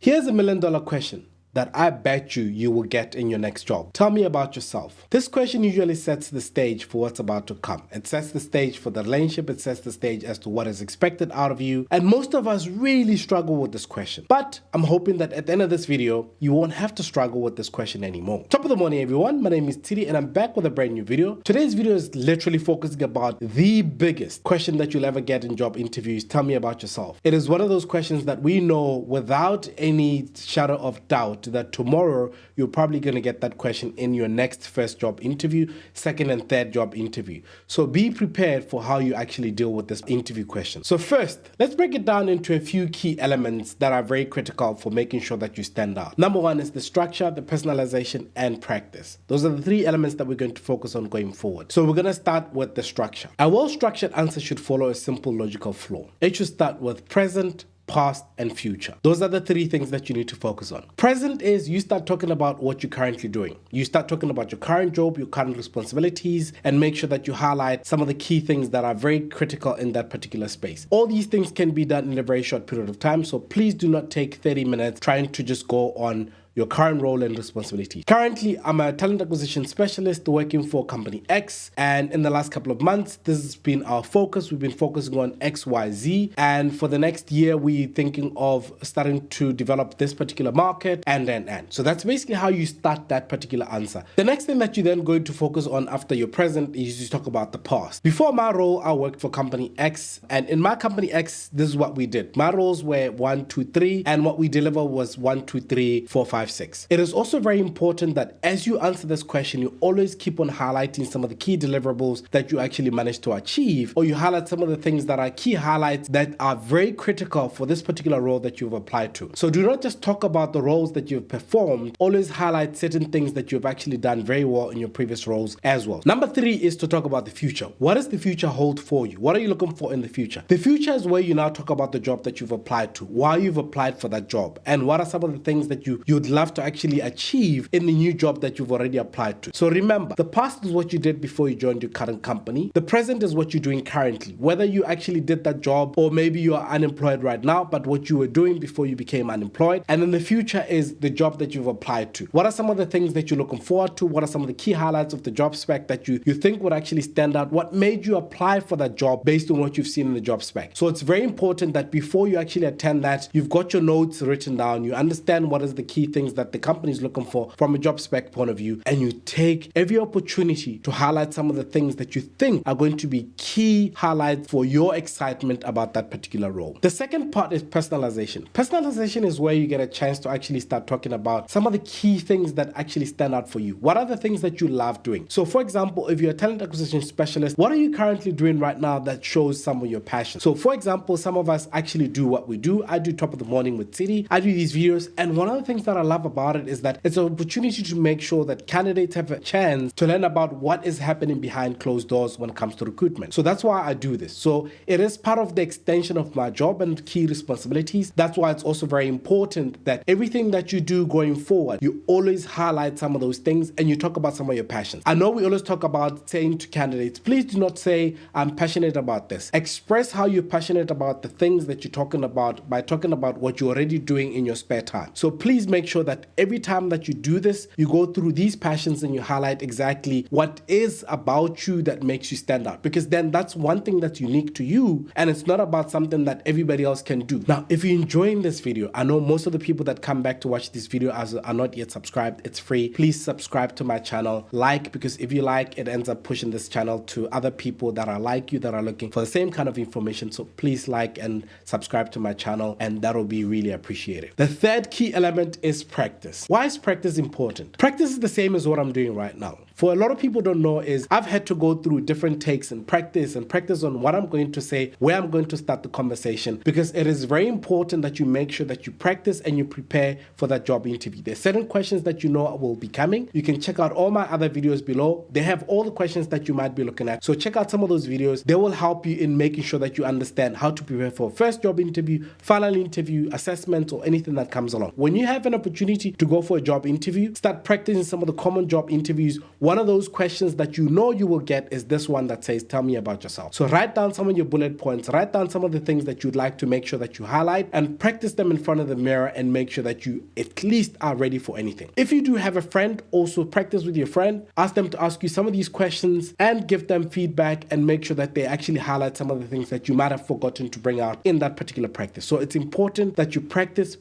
Here's a $1 million question that I bet you will get in your next job. Tell me about yourself. This question usually sets the stage for what's about to come. It sets the stage for the relationship, it sets the stage as to what is expected out of you, and most of us really struggle with this question. But I'm hoping that at the end of this video, you won't have to struggle with this question anymore. Top of the morning, everyone. My name is Tshidi and I'm back with a brand new video. Today's video is literally focusing about the biggest question that you'll ever get in job interviews. Tell me about yourself. It is one of those questions that we know without any shadow of doubt that tomorrow you're probably going to get that question in your next first job interview, second and third job interview. So be prepared for how you actually deal with this interview question. So first, let's break it down into a few key elements that are very critical for making sure that you stand out. Number one is the structure, the personalization, and practice. Those are the three elements that we're going to focus on going forward. So we're going to start with the structure. A well-structured answer should follow a simple logical flow. It should start with present, past, and future. Those are the three things that you need to focus on. Present is you start talking about what you're currently doing. You start talking about your current job, your current responsibilities, and make sure that you highlight some of the key things that are very critical in that particular space. All these things can be done in a very short period of time, so please do not take 30 minutes trying to just go on your current role and responsibility. Currently, I'm a talent acquisition specialist working for company X, and in the last couple of months, this has been our focus. We've been focusing on XYZ, and for the next year, we're thinking of starting to develop this particular market, and. So that's basically how you start that particular answer. The next thing that you're then going to focus on after your present is you talk about the past. Before my role, I worked for company X, and in my company X, this is what we did. My roles were 1, 2, 3, and what we deliver was 1, 2, 3, 4, 5, 6. It is also very important that as you answer this question, you always keep on highlighting some of the key deliverables that you actually managed to achieve, or you highlight some of the things that are key highlights that are very critical for this particular role that you've applied to. So do not just talk about the roles that you've performed, always highlight certain things that you've actually done very well in your previous roles as well. Number 3 is to talk about the future. What does the future hold for you? What are you looking for in the future? The future is where you now talk about the job that you've applied to, why you've applied for that job, and what are some of the things that you'd love to actually achieve in the new job that you've already applied to. So remember, the past is what you did before you joined your current company. The present is what you're doing currently, whether you actually did that job or maybe you are unemployed right now, but what you were doing before you became unemployed. And then the future is the job that you've applied to. What are some of the things that you're looking forward to? What are some of the key highlights of the job spec that you think would actually stand out? What made you apply for that job based on what you've seen in the job spec? So it's very important that before you actually attend that, you've got your notes written down, you understand what is the key things that the company is looking for from a job spec point of view, and you take every opportunity to highlight some of the things that you think are going to be key highlights for your excitement about that particular role. The second part is personalization. Personalization is where you get a chance to actually start talking about some of the key things that actually stand out for you. What are the things that you love doing? So for example, if you're a talent acquisition specialist, what are you currently doing right now that shows some of your passion? So for example, some of us actually do what we do. I do Top of the Morning with Tshidi. I do these videos, and one of the things that I love about it is that it's an opportunity to make sure that candidates have a chance to learn about what is happening behind closed doors when it comes to recruitment. So that's why I do this. So it is part of the extension of my job and key responsibilities. That's why it's also very important that everything that you do going forward, you always highlight some of those things and you talk about some of your passions. I know we always talk about saying to candidates, please do not say, I'm passionate about this. Express how you're passionate about the things that you're talking about by talking about what you're already doing in your spare time. So please make sure that every time that you do this, you go through these passions and you highlight exactly what is about you that makes you stand out, because then that's one thing that's unique to you and it's not about something that everybody else can do. Now, if you're enjoying this video, I know most of the people that come back to watch this video are not yet subscribed. It's free. Please subscribe to my channel, because if you like, it ends up pushing this channel to other people that are like you, that are looking for the same kind of information. So please like and subscribe to my channel, and that will be really appreciated. The third key element is practice. Why is practice important? Practice is the same as what I'm doing right now. For a lot of people don't know is I've had to go through different takes and practice on what I'm going to say, where I'm going to start the conversation, because it is very important that you make sure that you practice and you prepare for that job interview. There's certain questions that you know will be coming. You can check out all my other videos below. They have all the questions that you might be looking at. So check out some of those videos. They will help you in making sure that you understand how to prepare for a first job interview, final interview, assessment, or anything that comes along. When you have an opportunity to go for a job interview, start practicing some of the common job interviews. one of those questions that you know you will get is this one that says, tell me about yourself. So write down some of your bullet points, write down some of the things that you'd like to make sure that you highlight, and practice them in front of the mirror and make sure that you at least are ready for anything. If you do have a friend, also practice with your friend, ask them to ask you some of these questions and give them feedback, and make sure that they actually highlight some of the things that you might have forgotten to bring out in that particular practice. So it's important that you practice.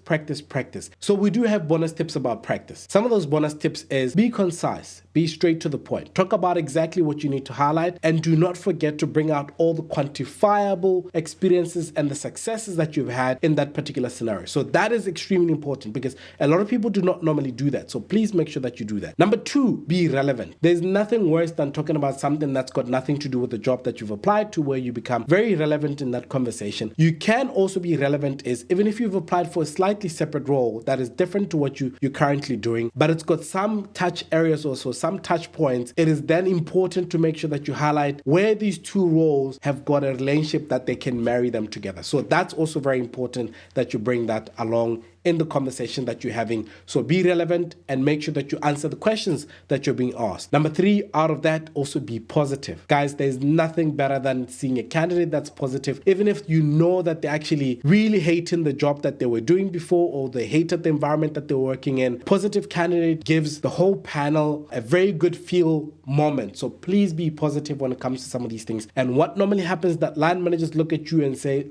So we do have bonus tips about practice. Some of those bonus tips is be concise, be straight to the point, talk about exactly what you need to highlight, and do not forget to bring out all the quantifiable experiences and the successes that you've had in that particular scenario. So that is extremely important because a lot of people do not normally do that. So please make sure that you do that. Number two, be relevant. There's nothing worse than talking about something that's got nothing to do with the job that you've applied to, where you become very relevant in that conversation. You can also be relevant is even if you've applied for a slightly separate role that is different to what you're currently doing, but it's got some touch areas also, some touch points. It is then important to make sure that you highlight where these two roles have got a relationship that they can marry them together. So that's also very important that you bring that along in the conversation that you're having. So be relevant and make sure that you answer the questions that you're being asked. Number three, out of that, also be positive. Guys, there's nothing better than seeing a candidate that's positive, even if you know that they're actually really hating the job that they were doing before, or they hated the environment that they were working in. Positive candidate gives the whole panel a very good feel moment. So please be positive when it comes to some of these things. And what normally happens is that line managers look at you and say,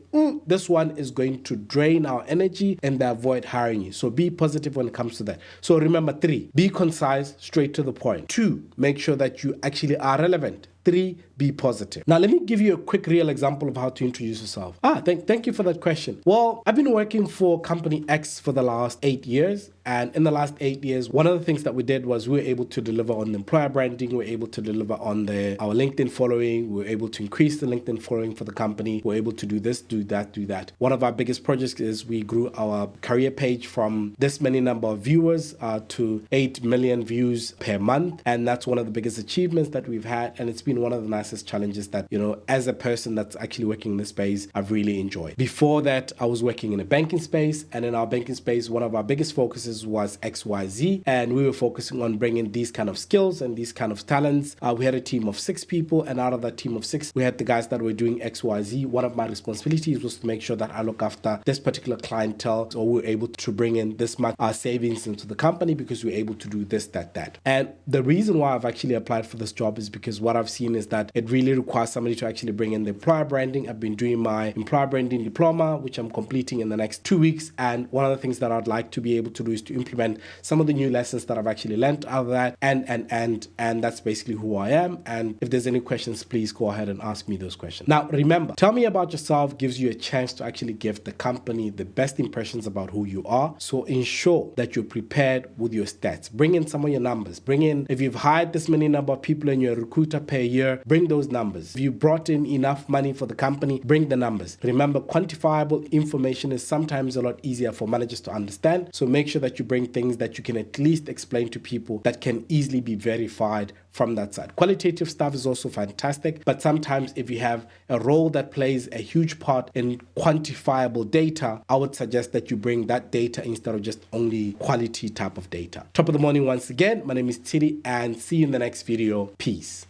this one is going to drain our energy, and they avoid hiring you. So be positive when it comes to that. So remember, 3, be concise, straight to the point. 2, make sure that you actually are relevant. 3, be positive. Now, let me give you a quick real example of how to introduce yourself. Thank you for that question. Well, I've been working for company X for the last 8 years. And in the last 8 years, one of the things that we did was we were able to deliver on the employer branding. We were able to deliver on our LinkedIn following. We were able to increase the LinkedIn following for the company. We were able to do this, do that, do that. One of our biggest projects is we grew our career page from this many number of viewers to 8 million views per month. And that's one of the biggest achievements that we've had. And it's been one of the nicest challenges that, as a person that's actually working in this space, I've really enjoyed. Before that, I was working in a banking space. And in our banking space, one of our biggest focuses was XYZ. And we were focusing on bringing these kind of skills and these kind of talents. We had a team of 6 people. And out of that team of 6, we had the guys that were doing XYZ. One of my responsibilities was to make sure that I look after this particular clientele. So we were able to bring in this much savings into the company because we were able to do this, that. And the reason why I've actually applied for this job is because what I've seen is that it really requires somebody to actually bring in the employer branding. I've been doing my employer branding diploma, which I'm completing in the next 2 weeks. And one of the things that I'd like to be able to do is to implement some of the new lessons that I've actually learned out of that. And that's basically who I am. And if there's any questions, please go ahead and ask me those questions. Now, remember, tell me about yourself gives you a chance to actually give the company the best impressions about who you are. So ensure that you're prepared with your stats. Bring in some of your numbers. Bring in, if you've hired this many number of people and you're a recruiter per year, bring those numbers. If you brought in enough money for the company, bring the numbers. Remember, quantifiable information is sometimes a lot easier for managers to understand. So make sure that you bring things that you can at least explain to people that can easily be verified from that side. Qualitative stuff is also fantastic, but sometimes if you have a role that plays a huge part in quantifiable data, I would suggest that you bring that data instead of just only quality type of data. Top of the morning once again. My name is Tshidi, and see you in the next video. Peace.